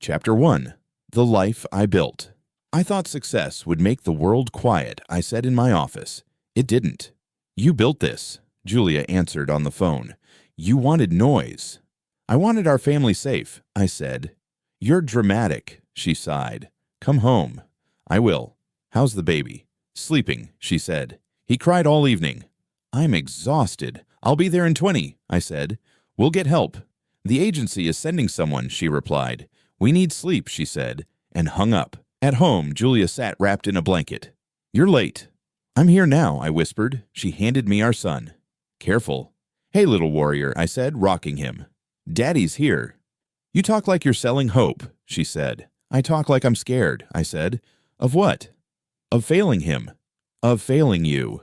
Chapter 1. The Life I Built. I thought success would make the world quiet, I said in my office. It didn't. You built this, Julia answered on the phone. You wanted noise. I wanted our family safe, I said. You're dramatic, she sighed. Come home. I will. How's the baby? Sleeping, she said. He cried all evening. I'm exhausted. I'll be there in 20, I said. We'll get help. The agency is sending someone, she replied. We need sleep, she said, and hung up. At home, Julia sat wrapped in a blanket. You're late. I'm here now, I whispered. She handed me our son. Careful. Hey, little warrior, I said, rocking him. Daddy's here. You talk like you're selling hope, she said. I talk like I'm scared, I said. Of what? Of failing him. Of failing you.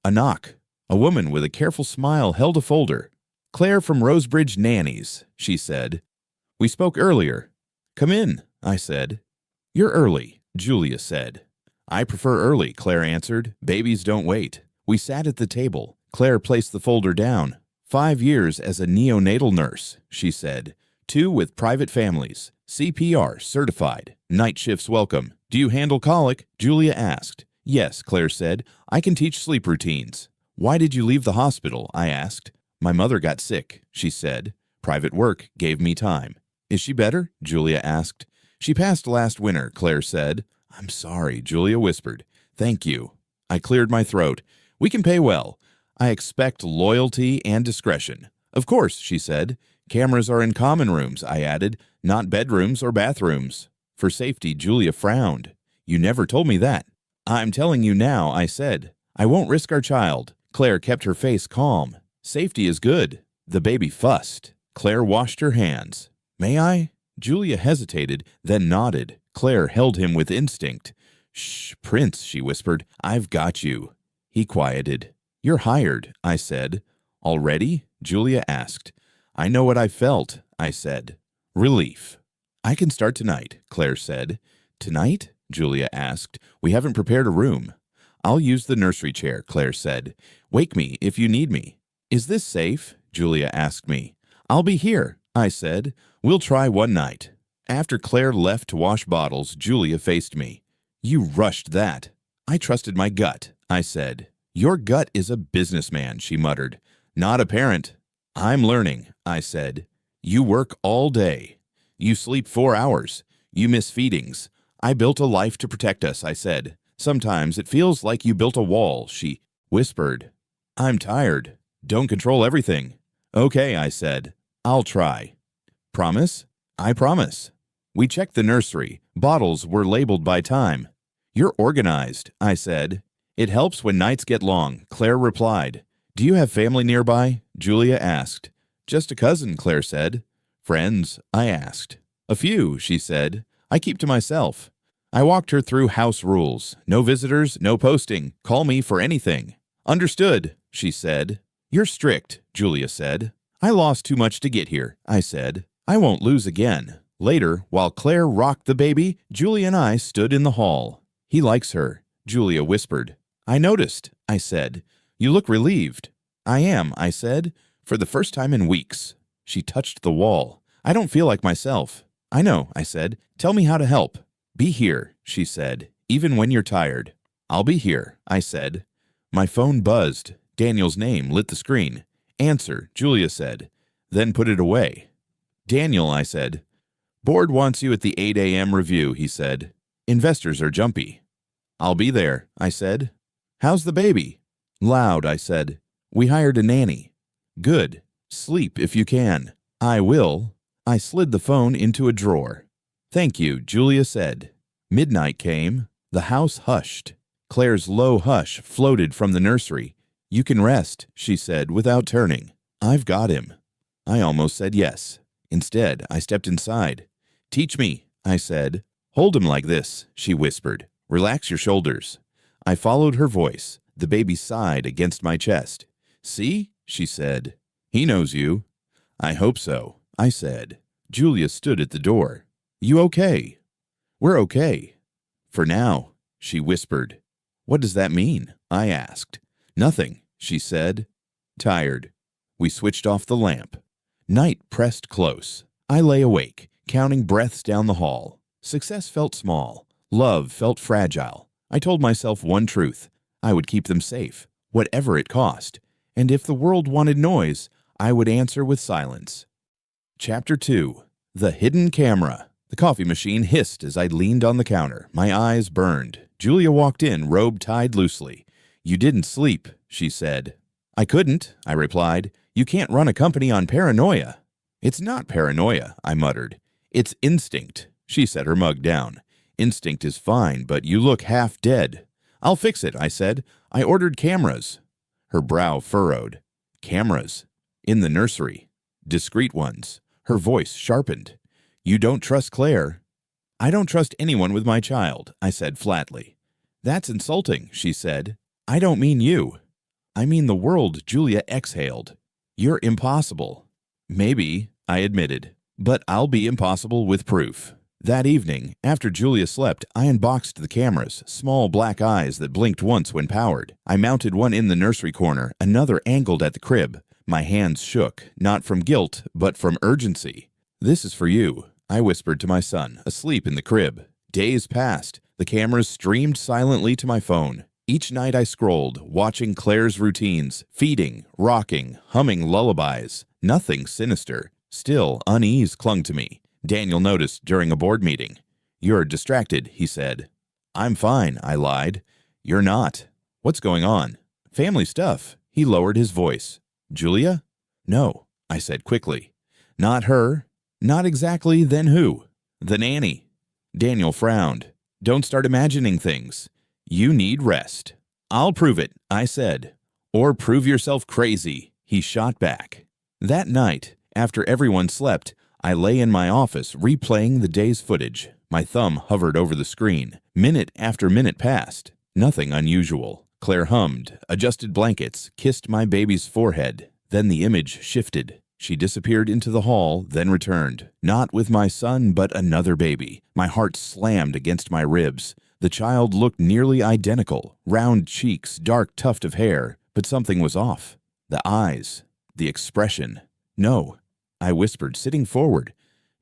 A knock. A woman with a careful smile held a folder. Claire from Rosebridge Nannies, she said. We spoke earlier. Come in, I said. You're early, Julia said. I prefer early, Claire answered. Babies don't wait. We sat at the table. Claire placed the folder down. 5 years as a neonatal nurse, she said. 2 with private families. CPR certified. Night shifts welcome. Do you handle colic? Julia asked. Yes, Claire said. I can teach sleep routines. Why did you leave the hospital? I asked. My mother got sick, she said. Private work gave me time. Is she better? Julia asked. She passed last winter, Claire said. I'm sorry, Julia whispered. Thank you. I cleared my throat. We can pay well. I expect loyalty and discretion. Of course, she said. Cameras are in common rooms, I added, not bedrooms or bathrooms. For safety, Julia frowned. You never told me that. I'm telling you now, I said. I won't risk our child. Claire kept her face calm. Safety is good. The baby fussed. Claire washed her hands. May I? Julia hesitated, then nodded. Claire held him with instinct. Shh, Prince, she whispered. I've got you. He quieted. You're hired, I said. Already? Julia asked. I know what I felt, I said. Relief. I can start tonight, Claire said. Tonight? Julia asked. We haven't prepared a room. I'll use the nursery chair, Claire said. Wake me if you need me. Is this safe? Julia asked me. I'll be here, I said. We'll try one night. After Claire left to wash bottles, Julia faced me. You rushed that. I trusted my gut, I said. Your gut is a businessman, she muttered. Not a parent. I'm learning, I said. You work all day. You sleep 4 hours. You miss feedings. I built a life to protect us, I said. Sometimes it feels like you built a wall, she whispered. I'm tired. Don't control everything. Okay, I said. I'll try. Promise? I promise. We checked the nursery. Bottles were labeled by time. You're organized, I said. It helps when nights get long, Claire replied. Do you have family nearby? Julia asked. Just a cousin, Claire said. Friends? I asked. A few, she said. I keep to myself. I walked her through house rules. No visitors, no posting. Call me for anything. Understood, she said. You're strict, Julia said. I lost too much to get here, I said. I won't lose again. Later, while Claire rocked the baby, Julia and I stood in the hall. He likes her, Julia whispered. I noticed, I said. You look relieved. I am, I said, for the first time in weeks. She touched the wall. I don't feel like myself. I know, I said. Tell me how to help. Be here, she said, even when you're tired. I'll be here, I said. My phone buzzed. Daniel's name lit the screen. Answer, Julia said. Then put it away. Daniel, I said. Board wants you at the 8 a.m. review, he said. Investors are jumpy. I'll be there, I said. How's the baby? Loud, I said. We hired a nanny. Good. Sleep if you can. I will. I slid the phone into a drawer. Thank you, Julia said. Midnight came. The house hushed. Claire's low hush floated from the nursery. You can rest, she said without turning. I've got him. I almost said yes. Instead, I stepped inside. Teach me, I said. Hold him like this, she whispered. Relax your shoulders. I followed her voice. The baby sighed against my chest. See, she said. He knows you. I hope so, I said. Julia stood at the door. You okay? We're okay. For now, she whispered. What does that mean? I asked. Nothing, she said. Tired. We switched off the lamp. Night pressed close. I lay awake, counting breaths down the hall. Success felt small. Love felt fragile. I told myself one truth. I would keep them safe, whatever it cost. And if the world wanted noise, I would answer with silence. Chapter 2. The Hidden Camera. The coffee machine hissed as I leaned on the counter. My eyes burned. Julia walked in, robe tied loosely. "You didn't sleep," she said. "I couldn't," I replied. "You can't run a company on paranoia." "It's not paranoia," I muttered. "It's instinct." She set her mug down. "Instinct is fine, but you look half dead." "I'll fix it," I said. "I ordered cameras." Her brow furrowed. "Cameras? In the nursery. Discreet ones." Her voice sharpened. "You don't trust Claire." "I don't trust anyone with my child," I said flatly. "That's insulting," she said. "I don't mean you." "I mean the world," Julia exhaled. "You're impossible." "Maybe," I admitted, "but I'll be impossible with proof." That evening, after Julia slept, I unboxed the cameras, small black eyes that blinked once when powered. I mounted one in the nursery corner, another angled at the crib. My hands shook, not from guilt, but from urgency. "This is for you," I whispered to my son, asleep in the crib. Days passed. The cameras streamed silently to my phone. Each night I scrolled, watching Claire's routines, feeding, rocking, humming lullabies. Nothing sinister. Still, unease clung to me. Daniel noticed during a board meeting. "You're distracted," he said. "I'm fine," I lied. "You're not." "What's going on?" "Family stuff." He lowered his voice. "Julia?" "No," I said quickly. "Not her?" "Not exactly. Then who?" "The nanny." Daniel frowned. "Don't start imagining things. You need rest." "I'll prove it," I said. "Or prove yourself crazy," he shot back. That night, after everyone slept, I lay in my office replaying the day's footage. My thumb hovered over the screen. Minute after minute passed. Nothing unusual. Claire hummed, adjusted blankets, kissed my baby's forehead. Then the image shifted. She disappeared into the hall, then returned. Not with my son, but another baby. My heart slammed against my ribs. The child looked nearly identical. Round cheeks, dark tuft of hair. But something was off. The eyes. The expression. "No," I whispered, sitting forward.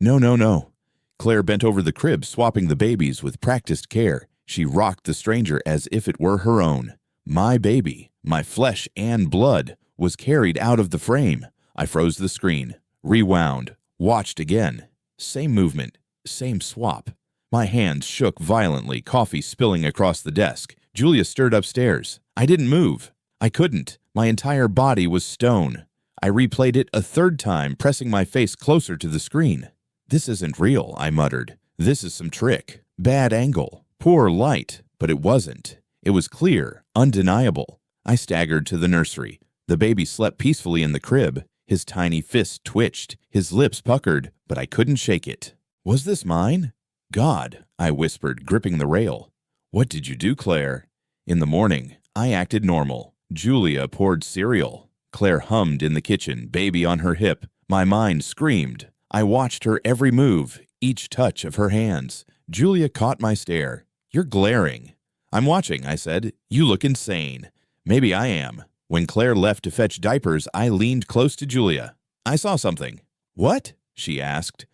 "No, no, no." Claire bent over the crib, swapping the babies with practiced care. She rocked the stranger as if it were her own. My baby, my flesh and blood, was carried out of the frame. I froze the screen, rewound, watched again. Same movement, same swap. My hands shook violently, coffee spilling across the desk. Julia stirred upstairs. I didn't move. I couldn't. My entire body was stone. I replayed it a third time, pressing my face closer to the screen. "This isn't real," I muttered. "This is some trick. Bad angle. Poor light." But it wasn't. It was clear, undeniable. I staggered to the nursery. The baby slept peacefully in the crib. His tiny fist twitched. His lips puckered, but I couldn't shake it. Was this mine? "God," I whispered, gripping the rail. "What did you do, Claire?" In the morning, I acted normal. Julia poured cereal. Claire hummed in the kitchen, baby on her hip. My mind screamed. I watched her every move, each touch of her hands. Julia caught my stare. "You're glaring." "I'm watching," I said. "You look insane." "Maybe I am." When Claire left to fetch diapers, I leaned close to Julia. "I saw something." "What?" she asked.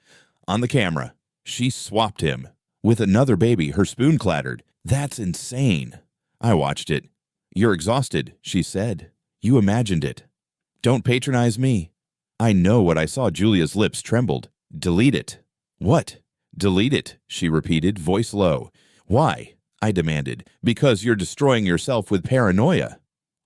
"On the camera. She swapped him. With another baby, her spoon clattered. That's insane." I watched it. "You're exhausted," she said. "You imagined it." "Don't patronize me." I know what I saw. Julia's lips trembled. "Delete it." "What?" "Delete it," she repeated, voice low. "Why?" I demanded. "Because you're destroying yourself with paranoia."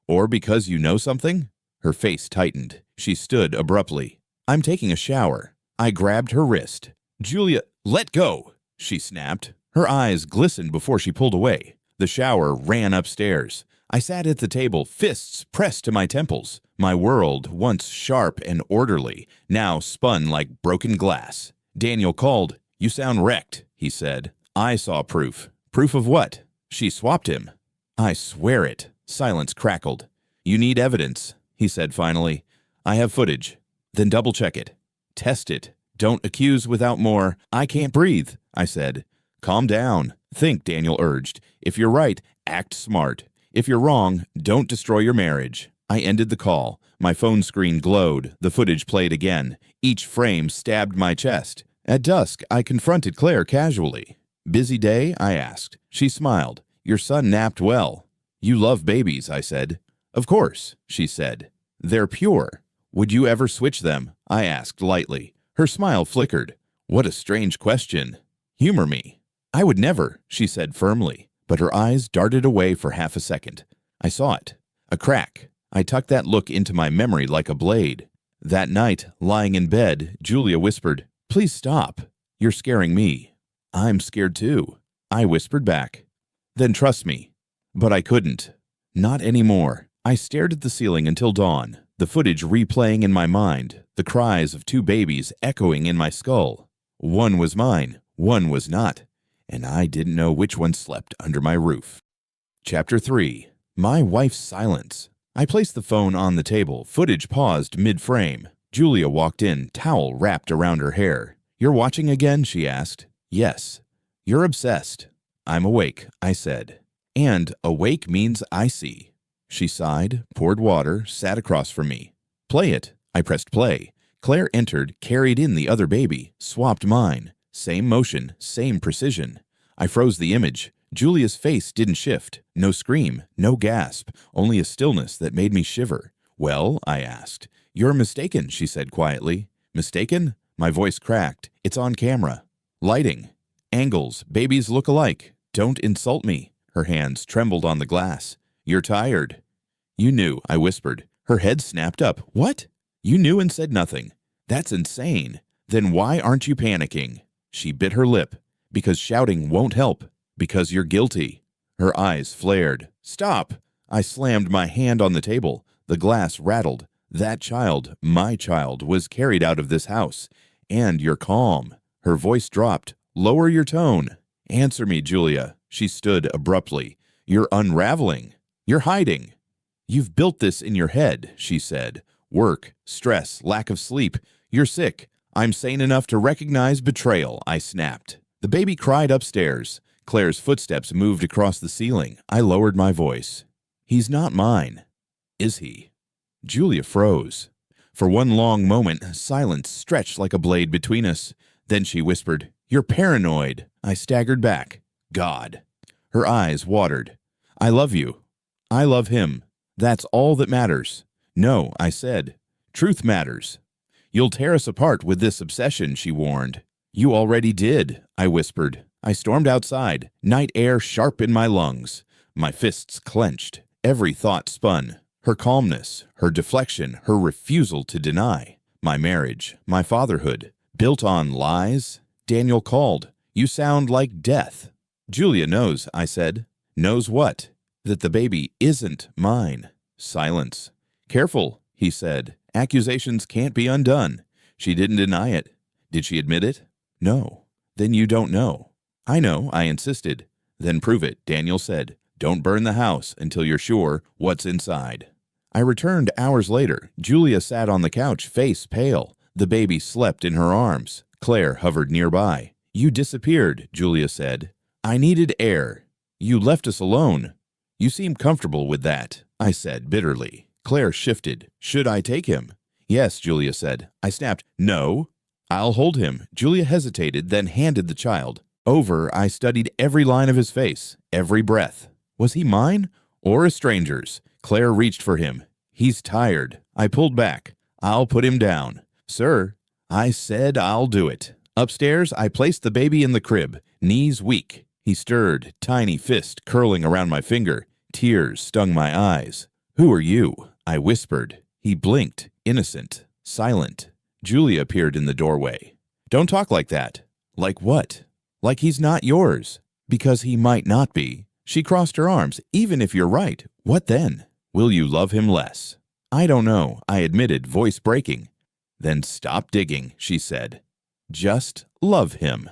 "Or because you know something?" Her face tightened. She stood abruptly. "I'm taking a shower." I grabbed her wrist. "Julia, let go," she snapped. Her eyes glistened before she pulled away. The shower ran upstairs. I sat at the table, fists pressed to my temples. My world, once sharp and orderly, now spun like broken glass. Daniel called. "You sound wrecked," he said. I saw proof. "Proof of what?" "She swapped him." "I swear it." Silence crackled. "You need evidence," he said finally. "I have footage." "Then double-check it. Test it. Don't accuse without more." "I can't breathe," I said. "Calm down. Think," Daniel urged. "If you're right, act smart. If you're wrong, don't destroy your marriage." I ended the call. My phone screen glowed. The footage played again. Each frame stabbed my chest. At dusk, I confronted Claire casually. Busy day? I asked. She smiled. Your son napped well. You love babies, I said. Of course, she said. They're pure. Would you ever switch them? I asked lightly. Her smile flickered. What a strange question. Humor me. I would never, she said firmly, but her eyes darted away for half a second. I saw it. A crack. I tucked that look into my memory like a blade. That night, lying in bed, Julia whispered, Please stop. You're scaring me. I'm scared too. I whispered back. Then trust me. But I couldn't. Not anymore. I stared at the ceiling until dawn, the footage replaying in my mind, the cries of two babies echoing in my skull. One was mine, one was not, and I didn't know which one slept under my roof. Chapter 3. My Wife's Silence. I placed the phone on the table, footage paused mid-frame. Julia walked in, towel wrapped around her hair. You're watching again? She asked. Yes. You're obsessed. I'm awake, I said. And awake means I see. She sighed, poured water, sat across from me. Play it. I pressed play. Claire entered, carried in the other baby, swapped mine. Same motion, same precision. I froze the image. Julia's face didn't shift. No scream, no gasp, only a stillness that made me shiver. Well, I asked. You're mistaken, she said quietly. Mistaken? My voice cracked. It's on camera. Lighting. Angles. Babies look alike. Don't insult me. Her hands trembled on the glass. You're tired. You knew, I whispered. Her head snapped up. What? You knew and said nothing. That's insane. Then why aren't you panicking? She bit her lip. Because shouting won't help. Because you're guilty. Her eyes flared. Stop! I slammed my hand on the table. The glass rattled. That child, my child, was carried out of this house. And you're calm. Her voice dropped. Lower your tone. Answer me, Julia. She stood abruptly. You're unraveling. You're hiding. You've built this in your head, she said. Work, stress, lack of sleep. You're sick. I'm sane enough to recognize betrayal, I snapped. The baby cried upstairs. Claire's footsteps moved across the ceiling. I lowered my voice. He's not mine. Is he? Julia froze. For one long moment, silence stretched like a blade between us. Then she whispered, You're paranoid. I staggered back. God. Her eyes watered. I love you. I love him. That's all that matters. No, I said. Truth matters. You'll tear us apart with this obsession, she warned. You already did, I whispered. I stormed outside, night air sharp in my lungs. My fists clenched. Every thought spun. Her calmness, her deflection, her refusal to deny. My marriage, my fatherhood, built on lies. Daniel called. You sound like death. Julia knows, I said. Knows what? That the baby isn't mine. Silence. Careful, he said. Accusations can't be undone. She didn't deny it. Did she admit it? No. Then you don't know. I know, I insisted. Then prove it, Daniel said. Don't burn the house until you're sure what's inside. I returned hours later. Julia sat on the couch, face pale. The baby slept in her arms. Claire hovered nearby. You disappeared, Julia said. I needed air. You left us alone. You seem comfortable with that, I said bitterly. Claire shifted. Should I take him? Yes, Julia said. I snapped. No. I'll hold him. Julia hesitated, then handed the child. Over, I studied every line of his face, every breath. Was he mine or a stranger's? Claire reached for him. He's tired. I pulled back. I'll put him down. Sir, I said I'll do it. Upstairs, I placed the baby in the crib, knees weak. He stirred, tiny fist curling around my finger. Tears stung my eyes. Who are you? I whispered. He blinked, innocent, silent. Julia appeared in the doorway. Don't talk like that. Like what? Like he's not yours. Because he might not be. She crossed her arms. Even if you're right, what then? Will you love him less? I don't know, I admitted, voice breaking. Then stop digging, she said. Just love him.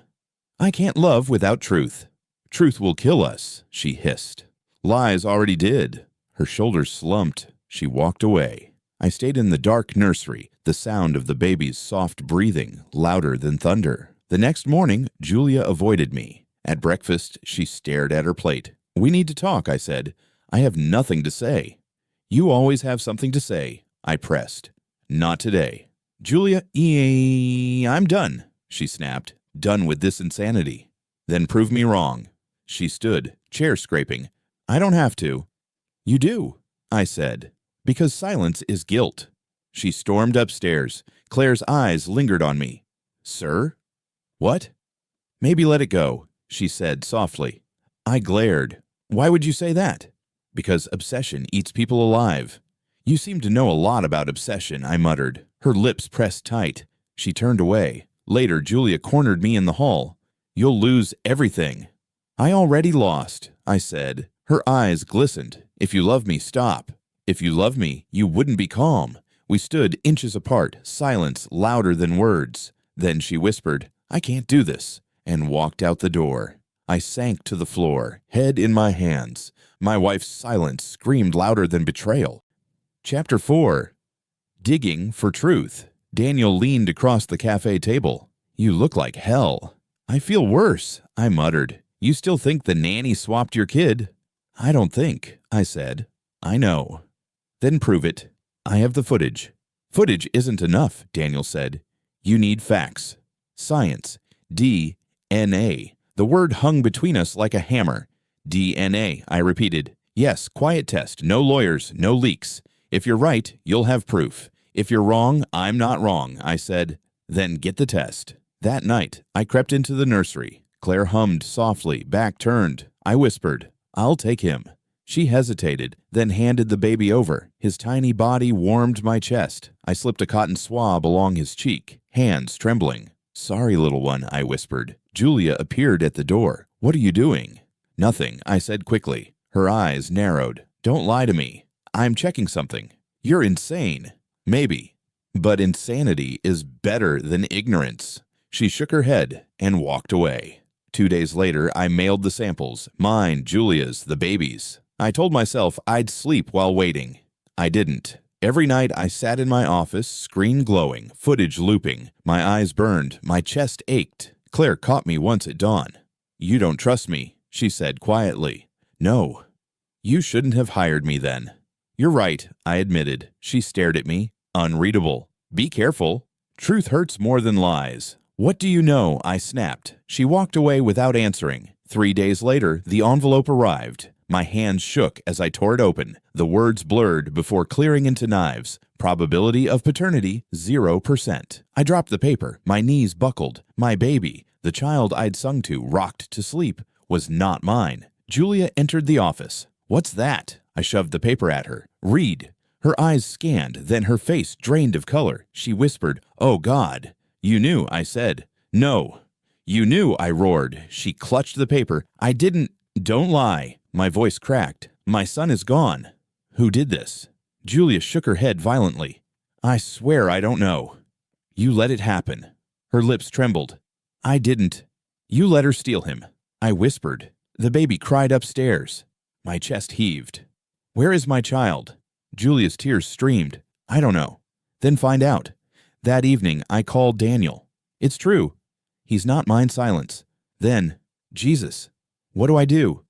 I can't love without truth. Truth will kill us, she hissed. Lies already did. Her shoulders slumped. She walked away. I stayed in the dark nursery, the sound of the baby's soft breathing, louder than thunder. The next morning, Julia avoided me. At breakfast, she stared at her plate. We need to talk, I said. I have nothing to say. You always have something to say, I pressed. Not today. Julia, I'm done. she snapped. Done with this insanity. Then prove me wrong. She stood, chair scraping. I don't have to. You do, I said, because silence is guilt. She stormed upstairs. Claire's eyes lingered on me. Sir? What? Maybe let it go, she said softly. I glared. Why would you say that? Because obsession eats people alive. You seem to know a lot about obsession, I muttered. Her lips pressed tight. She turned away. Later, Julia cornered me in the hall. You'll lose everything. I already lost, I said. Her eyes glistened. If you love me, stop. If you love me, you wouldn't be calm. We stood inches apart, silence louder than words. Then she whispered, I can't do this, and walked out the door. I sank to the floor, head in my hands. My wife's silence screamed louder than betrayal. Chapter 4. Digging for truth. Daniel leaned across the cafe table. You look like hell. I feel worse, I muttered. You still think the nanny swapped your kid? I don't think, I said. I know. Then prove it. I have the footage. Footage isn't enough, Daniel said. You need facts. Science. DNA. The word hung between us like a hammer. DNA, I repeated. Yes, quiet test. No lawyers, no leaks. If you're right, you'll have proof. If you're wrong, I'm not wrong, I said. Then get the test. That night, I crept into the nursery. Claire hummed softly, back turned. I whispered, I'll take him. She hesitated, then handed the baby over. His tiny body warmed my chest. I slipped a cotton swab along his cheek, hands trembling. Sorry, little one, I whispered. Julia appeared at the door. What are you doing? Nothing, I said quickly. Her eyes narrowed. Don't lie to me. I'm checking something. You're insane. Maybe. But insanity is better than ignorance. She shook her head and walked away. 2 days later, I mailed the samples. Mine, Julia's, the baby's. I told myself I'd sleep while waiting. I didn't. Every night I sat in my office, screen glowing, footage looping. My eyes burned, my chest ached. Claire caught me once at dawn. You don't trust me, she said quietly. No. You shouldn't have hired me then. You're right, I admitted. She stared at me. Unreadable. Be careful. Truth hurts more than lies. What do you know? I snapped. She walked away without answering. 3 days later, the envelope arrived. My hands shook as I tore it open. The words blurred before clearing into knives. Probability of paternity, 0%. I dropped the paper. My knees buckled. My baby, the child I'd sung to, rocked to sleep, was not mine. Julia entered the office. What's that? I shoved the paper at her. Read. Her eyes scanned, then her face drained of color. She whispered, Oh, God. You knew, I said. No. You knew, I roared. She clutched the paper. I didn't. Don't lie. My voice cracked. My son is gone. Who did this? Julia shook her head violently. I swear I don't know. You let it happen. Her lips trembled. I didn't. You let her steal him. I whispered. The baby cried upstairs. My chest heaved. Where is my child? Julia's tears streamed. I don't know. Then find out. That evening, I called Daniel. It's true. He's not mine. Silence. Then, Jesus, what do I do?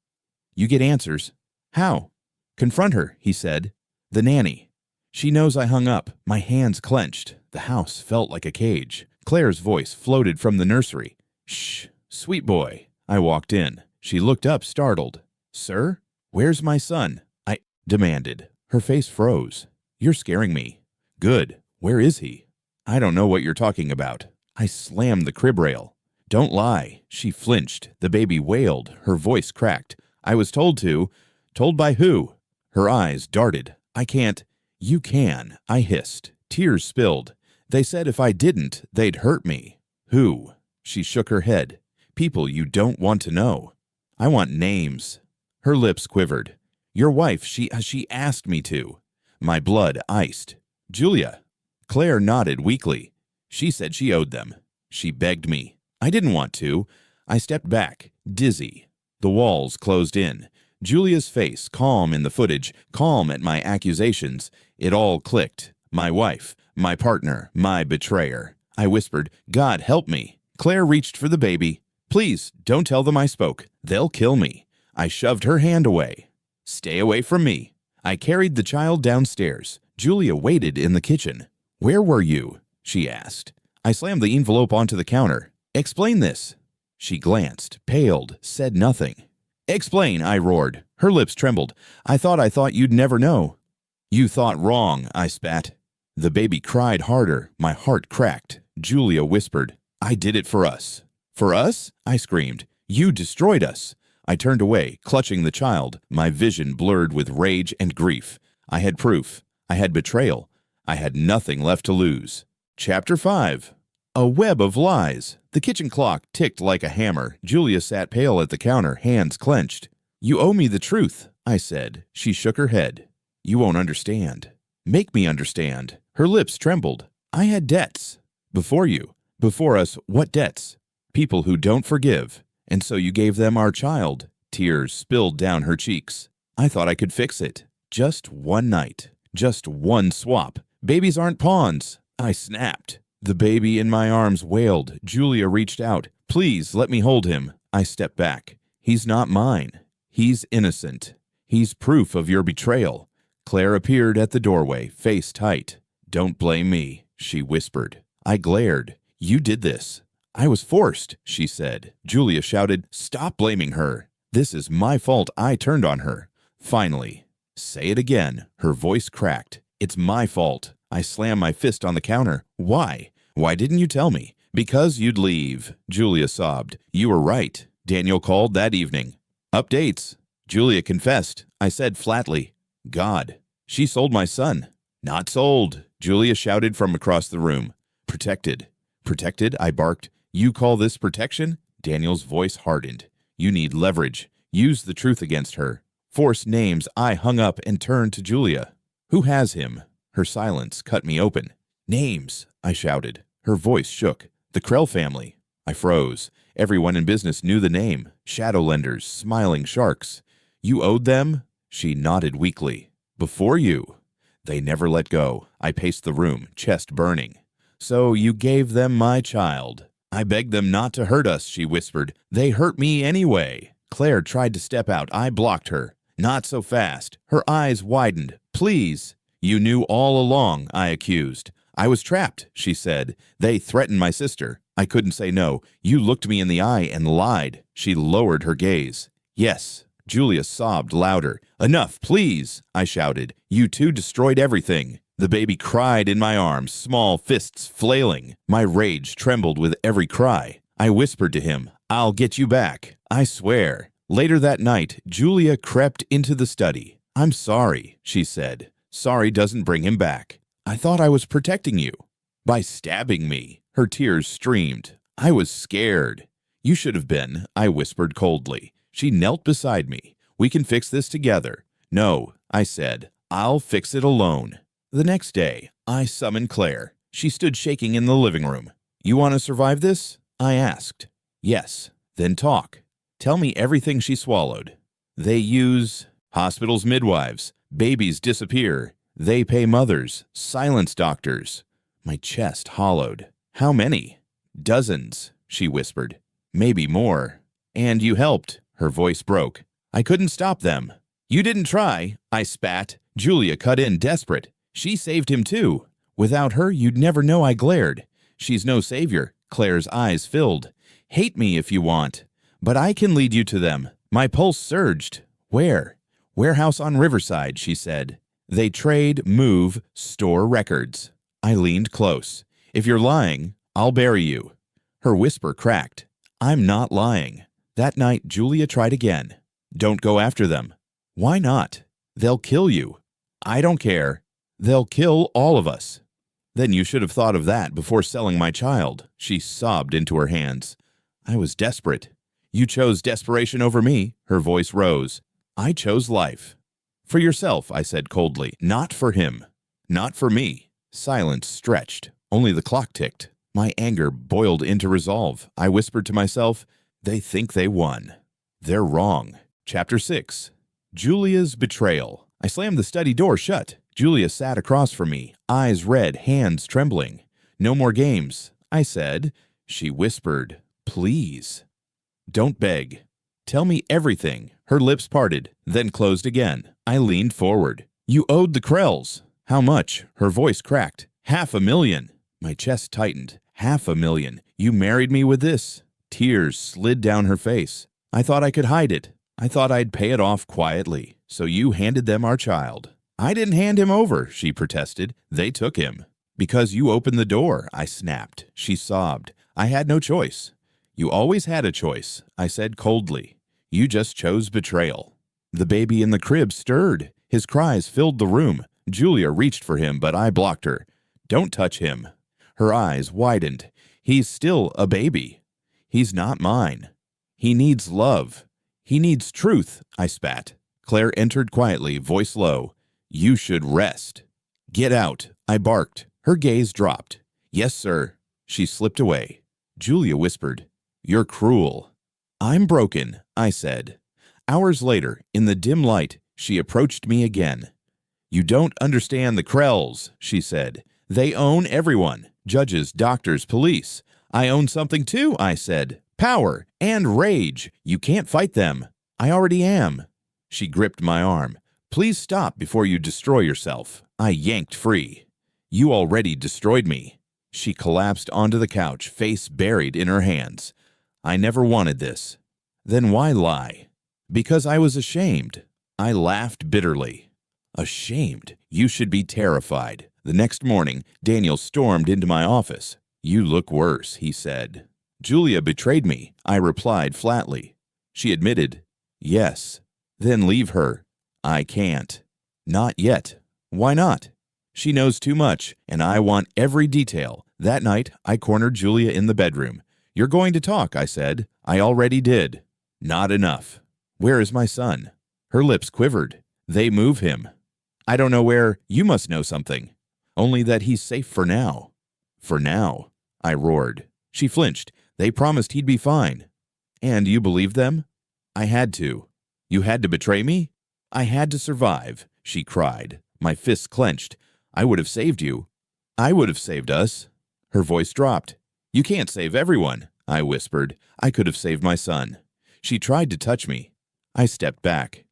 You get answers. How? Confront her, he said. The nanny. She knows I hung up. My hands clenched. The house felt like a cage. Claire's voice floated from the nursery. Shh, sweet boy. I walked in. She looked up, startled. Sir? Where's my son? I demanded. Her face froze. You're scaring me. Good. Where is he? I don't know what you're talking about. I slammed the crib rail. Don't lie. She flinched. The baby wailed. Her voice cracked. I was told to. Told by who? Her eyes darted. I can't. You can, I hissed. Tears spilled. They said if I didn't, they'd hurt me. Who? She shook her head. People you don't want to know. I want names. Her lips quivered. Your wife, she asked me to. My blood iced. Julia. Claire nodded weakly. She said she owed them. She begged me. I didn't want to. I stepped back, dizzy. The walls closed in. Julia's face, calm in the footage, calm at my accusations. It all clicked. My wife, my partner, my betrayer. I whispered, God help me. Claire reached for the baby. Please, don't tell them I spoke. They'll kill me. I shoved her hand away. Stay away from me. I carried the child downstairs. Julia waited in the kitchen. Where were you? She asked. I slammed the envelope onto the counter. Explain this. She glanced, paled, said nothing. Explain, I roared. Her lips trembled. I thought you'd never know. You thought wrong, I spat. The baby cried harder. My heart cracked. Julia whispered, I did it for us. For us? I screamed. You destroyed us. I turned away, clutching the child, my vision blurred with rage and grief. I had proof. I had betrayal. I had nothing left to lose. Chapter 5. A web of lies. The kitchen clock ticked like a hammer. Julia sat pale at the counter, hands clenched. You owe me the truth, I said. She shook her head. You won't understand. Make me understand. Her lips trembled. I had debts. Before you. Before us, what debts? People who don't forgive. And so you gave them our child. Tears spilled down her cheeks. I thought I could fix it. Just one night. Just one swap. Babies aren't pawns. I snapped. The baby in my arms wailed. Julia reached out. Please, let me hold him. I stepped back. He's not mine. He's innocent. He's proof of your betrayal. Claire appeared at the doorway, face tight. Don't blame me, she whispered. I glared. You did this. I was forced, she said. Julia shouted, Stop blaming her. This is my fault. I turned on her. Finally. Say it again. Her voice cracked. It's my fault. I slammed my fist on the counter. Why? Why didn't you tell me? Because you'd leave, Julia sobbed. You were right. Daniel called that evening. Updates. Julia confessed. I said flatly, God. She sold my son. Not sold, Julia shouted from across the room. Protected. Protected, I barked. You call this protection? Daniel's voice hardened. You need leverage. Use the truth against her. Force names. I hung up and turned to Julia. Who has him? Her silence cut me open. Names, I shouted. Her voice shook. The Krell family. I froze. Everyone in business knew the name. Shadow lenders, smiling sharks. You owed them? She nodded weakly. Before you. They never let go. I paced the room, chest burning. So you gave them my child. I begged them not to hurt us, she whispered. They hurt me anyway. Claire tried to step out. I blocked her. Not so fast. Her eyes widened. Please. You knew all along, I accused. I was trapped, she said. They threatened my sister. I couldn't say no. You looked me in the eye and lied. She lowered her gaze. Yes. Julia sobbed louder. Enough, please, I shouted. You two destroyed everything. The baby cried in my arms, small fists flailing. My rage trembled with every cry. I whispered to him, I'll get you back. I swear. Later that night, Julia crept into the study. I'm sorry, she said. Sorry doesn't bring him back. I thought I was protecting you. By stabbing me. Her tears streamed. I was scared. You should have been, I whispered coldly. She knelt beside me. We can fix this together. No, I said. I'll fix it alone. The next day, I summoned Claire. She stood shaking in the living room. You want to survive this? I asked. Yes. Then talk. Tell me everything she swallowed. They use hospitals, midwives. Babies disappear. They pay mothers. Silence doctors. My chest hollowed. How many? Dozens, she whispered. Maybe more. And you helped. Her voice broke. I couldn't stop them. You didn't try, I spat. Julia cut in, desperate. She saved him too. Without her, you'd never know, I glared. She's no savior. Claire's eyes filled. Hate me if you want. But I can lead you to them. My pulse surged. Where? Warehouse on Riverside, she said. They trade, move, store records. I leaned close. If you're lying, I'll bury you. Her whisper cracked. I'm not lying. That night, Julia tried again. Don't go after them. Why not? They'll kill you. I don't care. They'll kill all of us. Then you should have thought of that before selling my child. She sobbed into her hands. I was desperate. You chose desperation over me. Her voice rose. I chose life. For yourself, I said coldly. Not for him. Not for me. Silence stretched. Only the clock ticked. My anger boiled into resolve. I whispered to myself, they think they won. They're wrong. Chapter 6. Julia's betrayal. I slammed the study door shut. Julia sat across from me, eyes red, hands trembling. No more games, I said. She whispered, please. Don't beg. Tell me everything. Her lips parted, then closed again. I leaned forward. You owed the Krells. How much? Her voice cracked. $500,000. My chest tightened. 500,000. You married me with this. Tears slid down her face. I thought I could hide it. I thought I'd pay it off quietly. So you handed them our child. I didn't hand him over, she protested. They took him. Because you opened the door, I snapped. She sobbed. I had no choice. You always had a choice, I said coldly. You just chose betrayal. The baby in the crib stirred. His cries filled the room. Julia reached for him, but I blocked her. Don't touch him. Her eyes widened. He's still a baby. He's not mine. He needs love. He needs truth, I spat. Claire entered quietly, voice low. You should rest. Get out, I barked. Her gaze dropped. Yes, sir. She slipped away. Julia whispered, You're cruel. I'm broken, I said. Hours later, in the dim light, she approached me again. You don't understand the Krells, she said. They own everyone. Judges, doctors, police. I own something too, I said. Power and rage. You can't fight them. I already am. She gripped my arm. Please stop before you destroy yourself. I yanked free. You already destroyed me. She collapsed onto the couch, face buried in her hands. I never wanted this. Then why lie? Because I was ashamed. I laughed bitterly. Ashamed? You should be terrified. The next morning, Daniel stormed into my office. You look worse, he said. Julia betrayed me, I replied flatly. She admitted, Yes. Then leave her. I can't. Not yet. Why not? She knows too much, and I want every detail. That night, I cornered Julia in the bedroom. You're going to talk, I said. I already did. Not enough. Where is my son? Her lips quivered. They move him. I don't know where. You must know something. Only that he's safe for now. For now, I roared. She flinched. They promised he'd be fine. And you believed them? I had to. You had to betray me? I had to survive, she cried. My fists clenched. I would have saved you. I would have saved us. Her voice dropped. You can't save everyone, I whispered. I could have saved my son. She tried to touch me. I stepped back.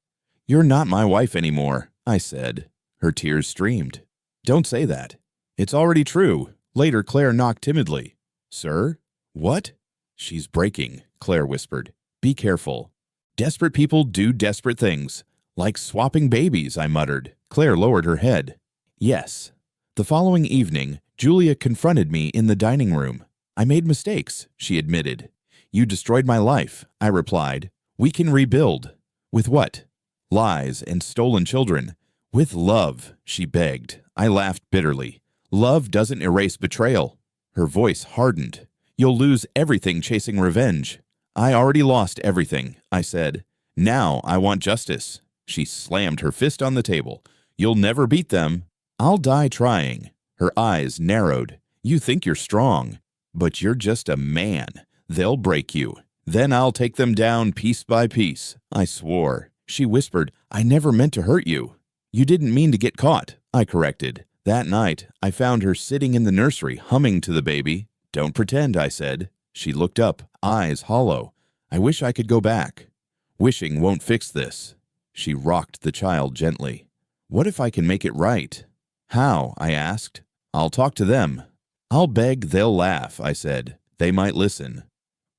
You're not my wife anymore, I said. Her tears streamed. Don't say that. It's already true. Later, Claire knocked timidly. Sir? What? She's breaking, Claire whispered. Be careful. Desperate people do desperate things. Like swapping babies, I muttered. Claire lowered her head. Yes. The following evening, Julia confronted me in the dining room. I made mistakes, she admitted. You destroyed my life, I replied. We can rebuild. With what? Lies and stolen children. With love, she begged. I laughed bitterly. Love doesn't erase betrayal. Her voice hardened. You'll lose everything chasing revenge. I already lost everything, I said. Now I want justice. She slammed her fist on the table. You'll never beat them. I'll die trying. Her eyes narrowed. You think you're strong, but you're just a man. They'll break you. Then I'll take them down piece by piece, I swore. She whispered, I never meant to hurt you. You didn't mean to get caught, I corrected. That night, I found her sitting in the nursery, humming to the baby. Don't pretend, I said. She looked up, eyes hollow. I wish I could go back. Wishing won't fix this. She rocked the child gently. What if I can make it right? How? I asked. I'll talk to them. I'll beg they'll laugh, I said. They might listen.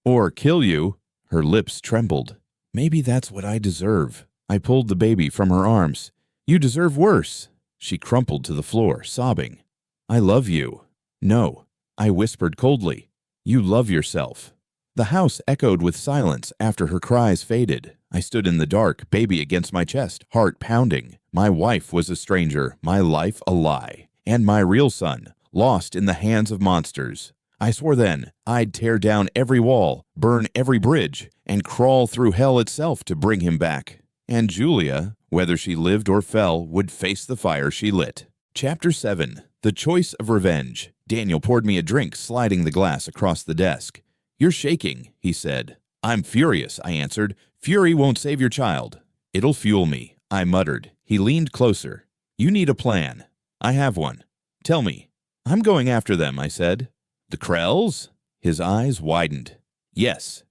Or kill you. Her lips trembled. Maybe that's what I deserve. I pulled the baby from her arms. You deserve worse. She crumpled to the floor, sobbing. I love you. No, I whispered coldly. You love yourself. The house echoed with silence after her cries faded. I stood in the dark, baby against my chest, heart pounding. My wife was a stranger, my life a lie, and my real son, lost in the hands of monsters. I swore then I'd tear down every wall, burn every bridge, and crawl through hell itself to bring him back. And Julia, whether she lived or fell, would face the fire she lit. Chapter 7. The Choice of Revenge. Daniel poured me a drink, sliding the glass across the desk. You're shaking, he said. I'm furious, I answered. Fury won't save your child. It'll fuel me, I muttered. He leaned closer. You need a plan. I have one. Tell me. I'm going after them, I said. The Krells? His eyes widened. Yes.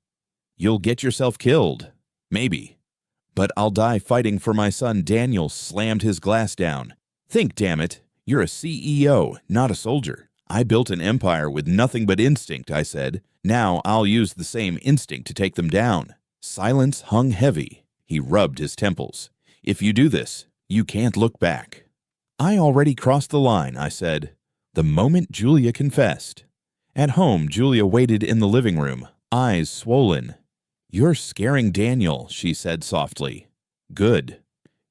You'll get yourself killed. Maybe. But I'll die fighting for my son. Daniel slammed his glass down. Think, damn it. You're a CEO, not a soldier. I built an empire with nothing but instinct, I said. Now I'll use the same instinct to take them down. Silence hung heavy. He rubbed his temples. If you do this, you can't look back. I already crossed the line, I said, the moment Julia confessed. At home, Julia waited in the living room, eyes swollen. You're scaring Daniel, she said softly. Good.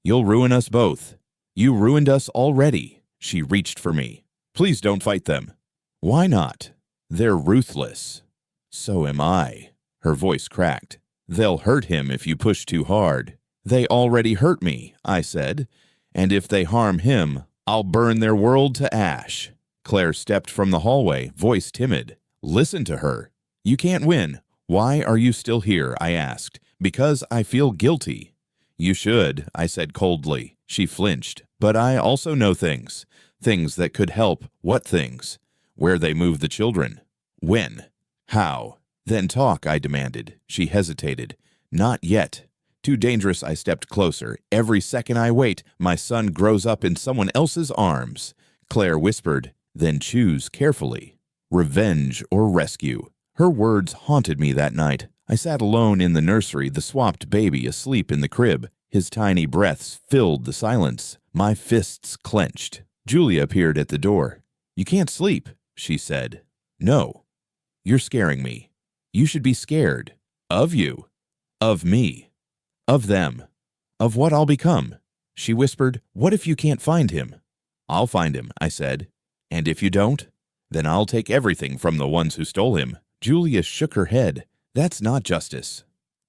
You'll ruin us both. You ruined us already. She reached for me. Please don't fight them. Why not? They're ruthless. So am I. Her voice cracked. They'll hurt him if you push too hard. They already hurt me, I said. And if they harm him, I'll burn their world to ash. Claire stepped from the hallway, voice timid. Listen to her. You can't win. Why are you still here? I asked. Because I feel guilty. You should, I said coldly. She flinched. But I also know things. Things that could help. What things? Where they move the children. When? How? Then talk, I demanded. She hesitated. Not yet. Too dangerous, I stepped closer. Every second I wait, my son grows up in someone else's arms. Claire whispered, then choose carefully. Revenge or rescue. Her words haunted me that night. I sat alone in the nursery, the swapped baby asleep in the crib. His tiny breaths filled the silence. My fists clenched. Julia appeared at the door. You can't sleep, she said. No. You're scaring me. You should be scared. Of you. Of me. Of them. Of what I'll become. She whispered, what if you can't find him? I'll find him, I said. And if you don't? Then I'll take everything from the ones who stole him. Julia shook her head. That's not justice.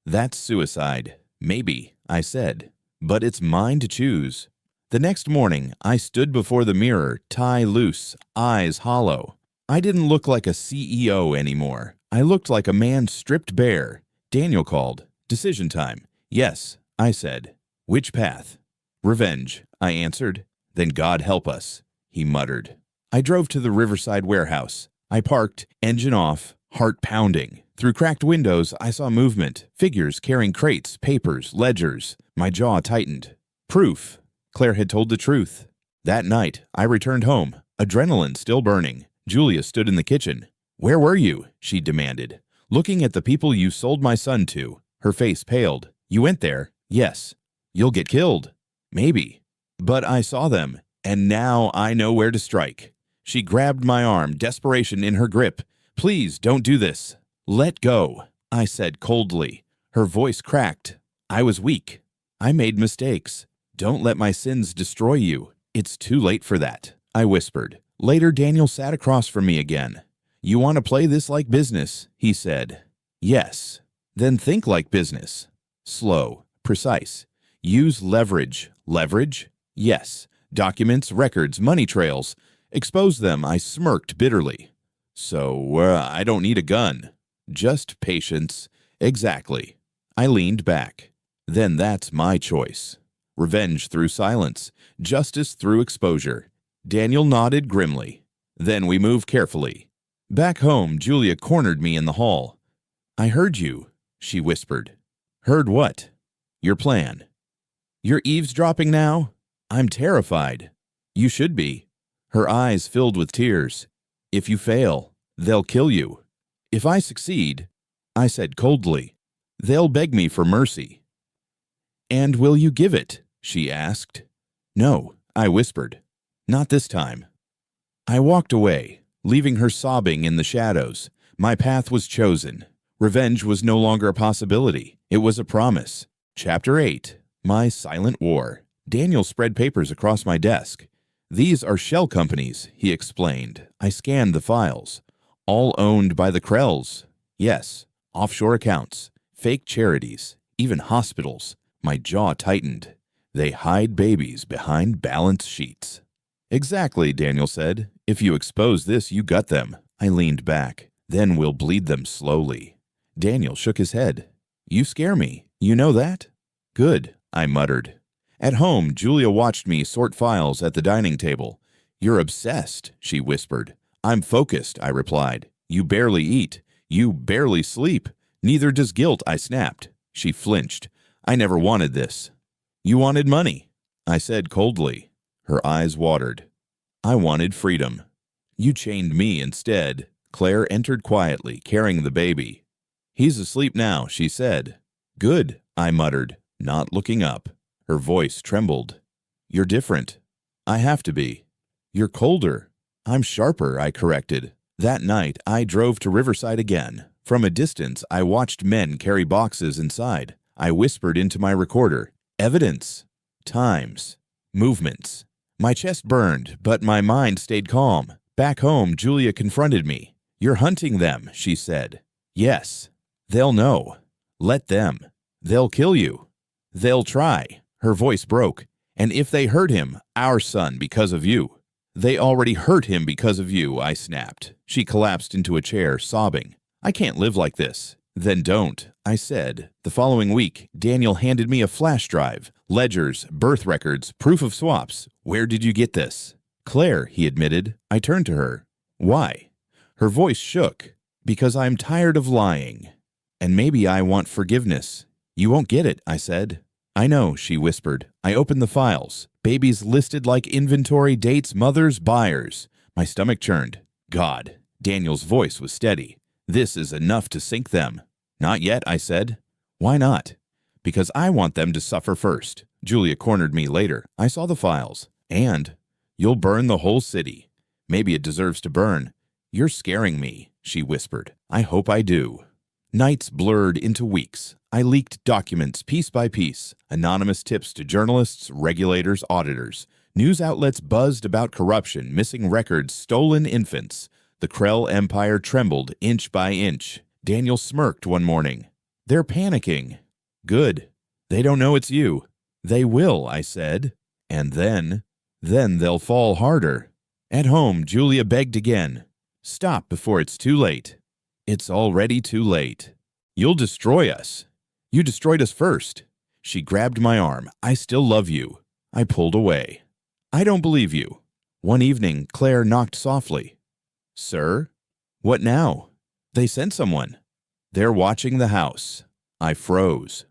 That's suicide. Maybe, I said. But it's mine to choose. The next morning, I stood before the mirror, tie loose, eyes hollow. I didn't look like a CEO anymore. I looked like a man stripped bare. Daniel called. Decision time. Yes, I said. Which path? Revenge, I answered. Then God help us, he muttered. I drove to the Riverside warehouse. I parked, engine off, heart pounding. Through cracked windows, I saw movement, figures carrying crates, papers, ledgers. My jaw tightened. Proof. Claire had told the truth. That night, I returned home, adrenaline still burning. Julia stood in the kitchen. Where were you? She demanded. Looking at the people you sold my son to. Her face paled. You went there? Yes. You'll get killed. Maybe. But I saw them, and now I know where to strike. She grabbed my arm, desperation in her grip. Please don't do this. Let go, I said coldly. Her voice cracked. I was weak. I made mistakes. Don't let my sins destroy you. It's too late for that, I whispered. Later, Daniel sat across from me again. You want to play this like business, he said. Yes. Then think like business. Slow, precise. Use leverage. Leverage? Yes. Documents, records, money trails. Expose them, I smirked bitterly. So, I don't need a gun. Just patience. Exactly. I leaned back. Then that's my choice. Revenge through silence. Justice through exposure. Daniel nodded grimly. Then we moved carefully. Back home, Julia cornered me in the hall. I heard you, she whispered. Heard what? Your plan. You're eavesdropping now? I'm terrified. You should be. Her eyes filled with tears. If you fail, they'll kill you. If I succeed, I said coldly, they'll beg me for mercy. And will you give it? She asked. No, I whispered. Not this time. I walked away, leaving her sobbing in the shadows. My path was chosen. Revenge was no longer a possibility. It was a promise. Chapter 8. My Silent War. Daniel spread papers across my desk. These are shell companies, he explained. I scanned the files. All owned by the Krells. Yes, offshore accounts, fake charities, even hospitals. My jaw tightened. They hide babies behind balance sheets. Exactly, Daniel said. If you expose this, you gut them. I leaned back. Then we'll bleed them slowly. Daniel shook his head. You scare me. You know that? Good, I muttered. At home, Julia watched me sort files at the dining table. You're obsessed, she whispered. I'm focused, I replied. You barely eat. You barely sleep. Neither does guilt, I snapped. She flinched. I never wanted this. You wanted money, I said coldly. Her eyes watered. I wanted freedom. You chained me instead. Claire entered quietly, carrying the baby. He's asleep now, she said. Good, I muttered, not looking up. Her voice trembled. You're different. I have to be. You're colder. I'm sharper, I corrected. That night, I drove to Riverside again. From a distance, I watched men carry boxes inside. I whispered into my recorder, evidence, times, movements. My chest burned, but my mind stayed calm. Back home, Julia confronted me. You're hunting them, she said. Yes. They'll know. Let them. They'll kill you. They'll try. Her voice broke. And if they hurt him, our son, because of you. They already hurt him because of you, I snapped. She collapsed into a chair, sobbing. I can't live like this. Then don't, I said. The following week, Daniel handed me a flash drive, ledgers, birth records, proof of swaps. Where did you get this? Claire, he admitted. I turned to her. Why? Her voice shook. Because I'm tired of lying. And maybe I want forgiveness. You won't get it, I said. I know, she whispered. I opened the files. Babies listed like inventory, dates, mothers, buyers. My stomach churned. God. Daniel's voice was steady. This is enough to sink them. Not yet, I said. Why not? Because I want them to suffer first. Julia cornered me later. I saw the files. And you'll burn the whole city. Maybe it deserves to burn. You're scaring me, she whispered. I hope I do. Nights blurred into weeks. I leaked documents piece by piece, anonymous tips to journalists, regulators, auditors. News outlets buzzed about corruption, missing records, stolen infants. The Krell empire trembled inch by inch. Daniel smirked one morning. They're panicking. Good. They don't know it's you. They will, I said. And then they'll fall harder. At home, Julia begged again. Stop before it's too late. It's already too late. You'll destroy us. You destroyed us first. She grabbed my arm. I still love you. I pulled away. I don't believe you. One evening, Claire knocked softly. Sir? What now? They sent someone. They're watching the house. I froze.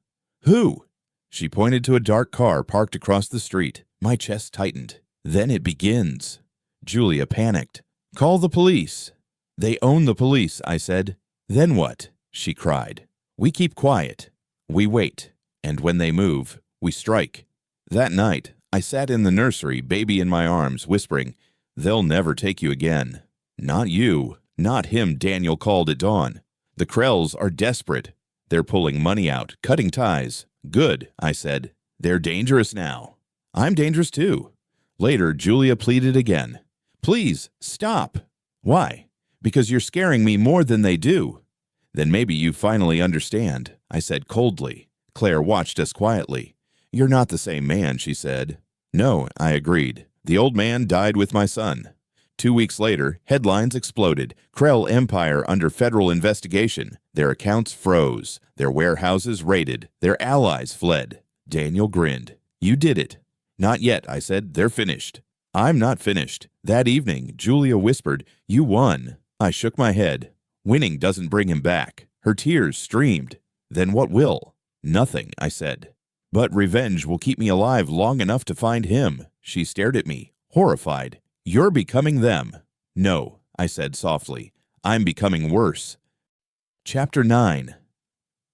Who? She pointed to a dark car parked across the street. My chest tightened. Then it begins. Julia panicked. Call the police. They own the police, I said. Then what? She cried. We keep quiet. We wait. And when they move, we strike. That night, I sat in the nursery, baby in my arms, whispering, They'll never take you again. Not you. Not him, Daniel called at dawn. The Krells are desperate. They're pulling money out, cutting ties. Good, I said. They're dangerous now. I'm dangerous too. Later, Julia pleaded again. Please, stop. Why? Because you're scaring me more than they do. Then maybe you finally understand, I said coldly. Claire watched us quietly. You're not the same man, she said. No, I agreed. The old man died with my son. 2 weeks later, headlines exploded. Krell Empire under federal investigation. Their accounts froze. Their warehouses raided. Their allies fled. Daniel grinned. You did it. Not yet, I said. They're finished. I'm not finished. That evening, Julia whispered, You won. I shook my head. Winning doesn't bring him back. Her tears streamed. Then what will? Nothing, I said. But revenge will keep me alive long enough to find him. She stared at me, horrified. You're becoming them. No, I said softly. I'm becoming worse. Chapter 9.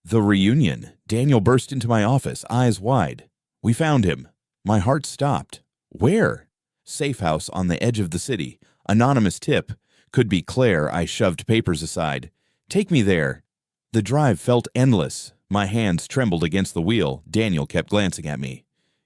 The reunion. Daniel burst into my office, eyes wide. We found him. My heart stopped. Where? Safe house on the edge of the city. Anonymous tip. Could be Claire. I shoved papers aside. Take me there. The drive felt endless. My hands trembled against the wheel. Daniel kept glancing at me.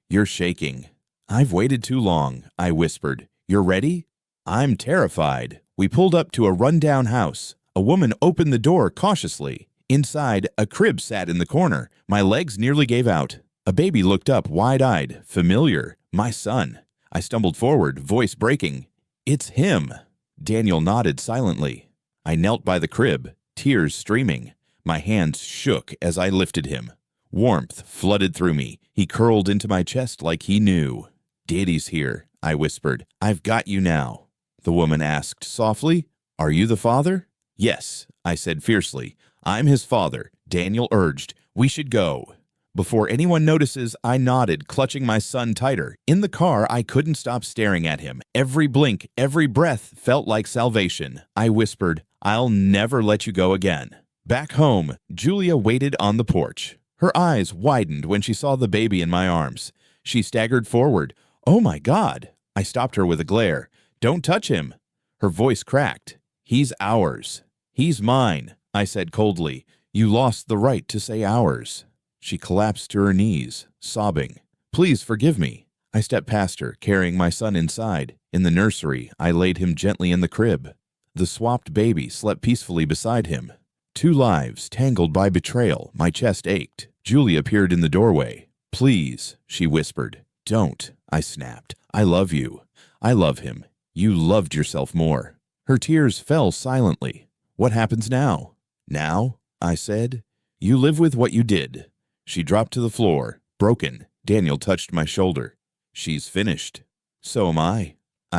You're shaking. I've waited too long, I whispered. You're ready? I'm terrified. We pulled up to a rundown house. A woman opened the door cautiously. Inside, a crib sat in the corner. My legs nearly gave out. A baby looked up, wide-eyed, familiar. My son. I stumbled forward, voice breaking. It's him. Daniel nodded silently. I knelt by the crib, tears streaming. My hands shook as I lifted him. Warmth flooded through me. He curled into my chest like he knew. Daddy's here, I whispered. I've got you now. The woman asked softly, Are you the father? Yes, I said fiercely. I'm his father. Daniel urged. We should go. Before anyone notices, I nodded, clutching my son tighter. In the car, I couldn't stop staring at him. Every blink, every breath felt like salvation. I whispered, "I'll never let you go again." Back home, Julia waited on the porch. Her eyes widened when she saw the baby in my arms. She staggered forward. "Oh my God!" I stopped her with a glare. "Don't touch him." Her voice cracked. "He's ours." "He's mine," I said coldly. "You lost the right to say ours." She collapsed to her knees, sobbing. "Please forgive me." I stepped past her, carrying my son inside. In the nursery, I laid him gently in the crib. The swapped baby slept peacefully beside him. 2 lives tangled by betrayal. My chest ached. Julia appeared in the doorway. "Please," she whispered. "Don't," I snapped. "I love you. I love him. You loved yourself more." Her tears fell silently. "What happens now?" "Now?" I said. "You live with what you did." She dropped to the floor, broken. Daniel touched my shoulder. "She's finished." "So am I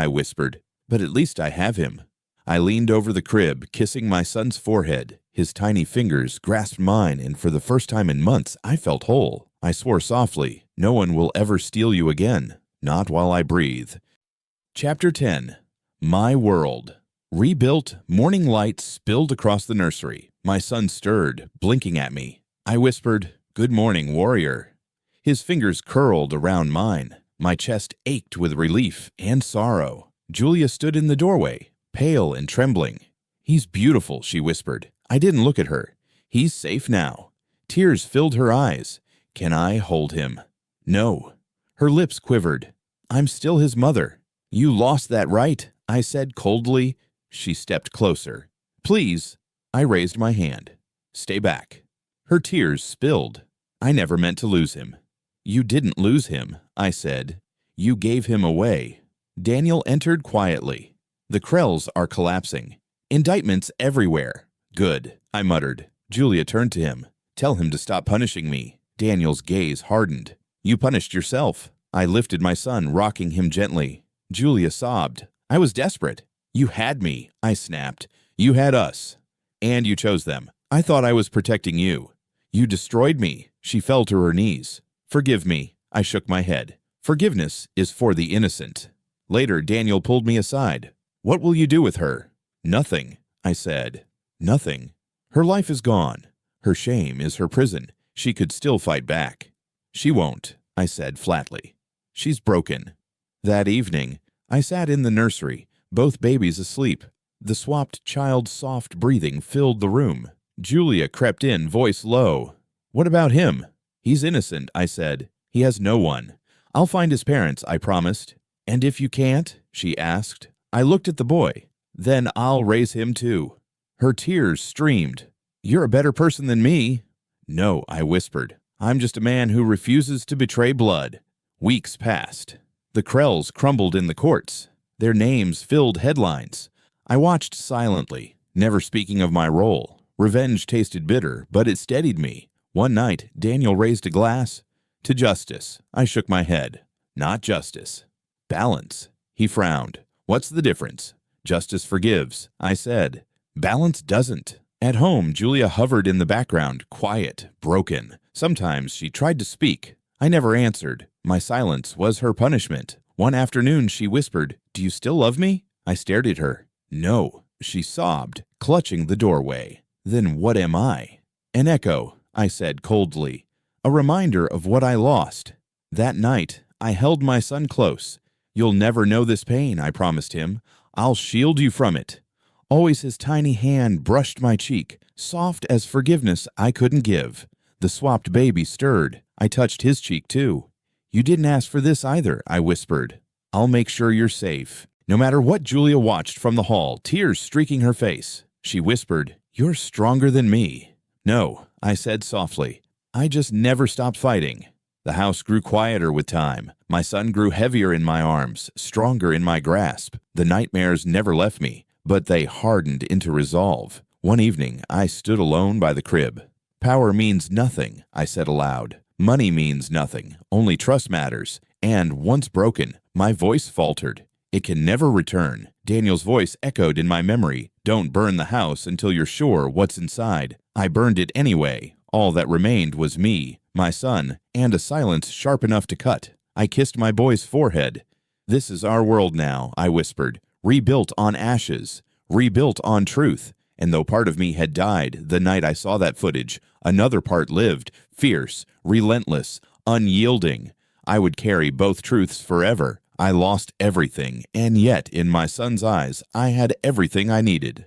whispered. "But at least I have him." I leaned over the crib, kissing my son's forehead. His tiny fingers grasped mine, and for the first time in months, I felt whole. I swore softly, "No one will ever steal you again. Not while I breathe." Chapter 10. My World. Rebuilt, morning light spilled across the nursery. My son stirred, blinking at me. I whispered, "Good morning, warrior." His fingers curled around mine. My chest ached with relief and sorrow. Julia stood in the doorway, pale and trembling. "He's beautiful," she whispered. I didn't look at her. "He's safe now." Tears filled her eyes. "Can I hold him?" "No." Her lips quivered. "I'm still his mother." "You lost that right," I said coldly. She stepped closer. "Please." I raised my hand. "Stay back." Her tears spilled. "I never meant to lose him." "You didn't lose him," I said. "You gave him away." Daniel entered quietly. "The Krells are collapsing. Indictments everywhere." "Good," I muttered. Julia turned to him. "Tell him to stop punishing me." Daniel's gaze hardened. "You punished yourself." I lifted my son, rocking him gently. Julia sobbed. "I was desperate." "You had me," I snapped. "You had us. And you chose them. I thought I was protecting you." "You destroyed me." She fell to her knees. "Forgive me." I shook my head. "Forgiveness is for the innocent." Later, Daniel pulled me aside. "What will you do with her?" "Nothing," I said. "Nothing. Her life is gone. Her shame is her prison. She could still fight back." "She won't," I said flatly. "She's broken." That evening, I sat in the nursery, both babies asleep. The swapped child's soft breathing filled the room. Julia crept in, voice low. "What about him?" "He's innocent," I said. "He has no one. I'll find his parents," I promised. "And if you can't?" she asked. I looked at the boy. "Then I'll raise him too." Her tears streamed. "You're a better person than me." "No," I whispered. "I'm just a man who refuses to betray blood." Weeks passed. The Krells crumbled in the courts. Their names filled headlines. I watched silently, never speaking of my role. Revenge tasted bitter, but it steadied me. One night, Daniel raised a glass. "To justice." I shook my head. "Not justice. Balance." He frowned. "What's the difference?" "Justice forgives," I said. "Balance doesn't." At home, Julia hovered in the background, quiet, broken. Sometimes she tried to speak. I never answered. My silence was her punishment. One afternoon, she whispered, "Do you still love me?" I stared at her. "No," she sobbed, clutching the doorway. "Then what am I?" "An echo," I said coldly. "A reminder of what I lost." That night, I held my son close. "You'll never know this pain," I promised him. "I'll shield you from it." Always his tiny hand brushed my cheek, soft as forgiveness I couldn't give. The swapped baby stirred. I touched his cheek too. "You didn't ask for this either," I whispered. "I'll make sure you're safe." No matter what, Julia watched from the hall, tears streaking her face. She whispered, "You're stronger than me." "No," I said softly. "I just never stopped fighting." The house grew quieter with time. My son grew heavier in my arms, stronger in my grasp. The nightmares never left me, but they hardened into resolve. One evening, I stood alone by the crib. "Power means nothing," I said aloud. "Money means nothing. Only trust matters." And once broken, my voice faltered. "It can never return." Daniel's voice echoed in my memory. "Don't burn the house until you're sure what's inside." I burned it anyway. All that remained was me, my son, and a silence sharp enough to cut. I kissed my boy's forehead. "This is our world now," I whispered, "rebuilt on ashes, rebuilt on truth." And though part of me had died the night I saw that footage, another part lived, fierce, relentless, unyielding. I would carry both truths forever. I lost everything, and yet, in my son's eyes, I had everything I needed.